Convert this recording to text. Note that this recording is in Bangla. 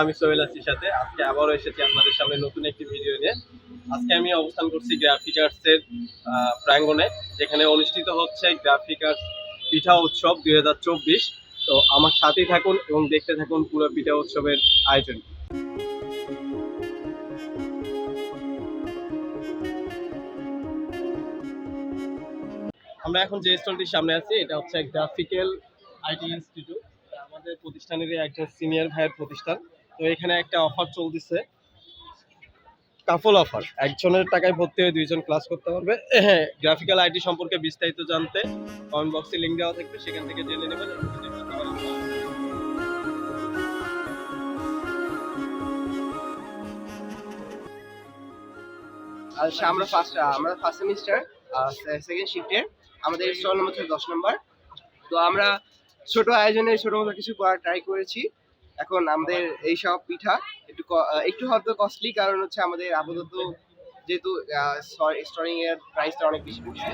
আমি সোহেল আছি সাথে আজকে আবারও এসেছি আপনাদের সামনে নতুন একটি ভিডিও নিয়ে। আজকে আমি অবস্থান করছি গ্রাফিক আর্টসের প্রাঙ্গণে, যেখানে অনুষ্ঠিত হচ্ছে গ্রাফিক আর্টস পিঠা উৎসব 2024। তো আমার সাথেই থাকুন এবং দেখতে থাকুন পুরো পিঠা উৎসবের আয়োজন। আমরা এখন যে স্টলটির সামনে আছি এটা হচ্ছে গ্রাফিক্যাল আইটি ইনস্টিটিউট, আমাদের প্রতিষ্ঠানেরই একজন সিনিয়র ভাইয়ের প্রতিষ্ঠান। তো এখানে একটা অফার চলতেছে, কাফল অফার, একজনের টাকায় ভর্তি হয়ে 2জন ক্লাস করতে পারবে। হ্যাঁ, গ্রাফিক্যাল আইটি সম্পর্কে বিস্তারিত জানতে কমেন্ট বক্সে লিঙ্ক দেওয়া থাকবে, সেখান থেকে জেনে নেবেন। আচ্ছা, আমরা ফার্স্ট সেমিস্টার সেকেন্ড শিফটে, আমাদের স্টল নম্বর হচ্ছে 10 নম্বর। তো আমরা ছোট আয়োজনে ছোট মতো কিছু করার ট্রাই করেছি। এখন আমাদের এই সব পিঠা একটু হয়তো কস্টলি, কারণ হচ্ছে আমাদের আপাতত যেহেতু স্টোরিং এর প্রাইসটা অনেক বেশি পড়ছে।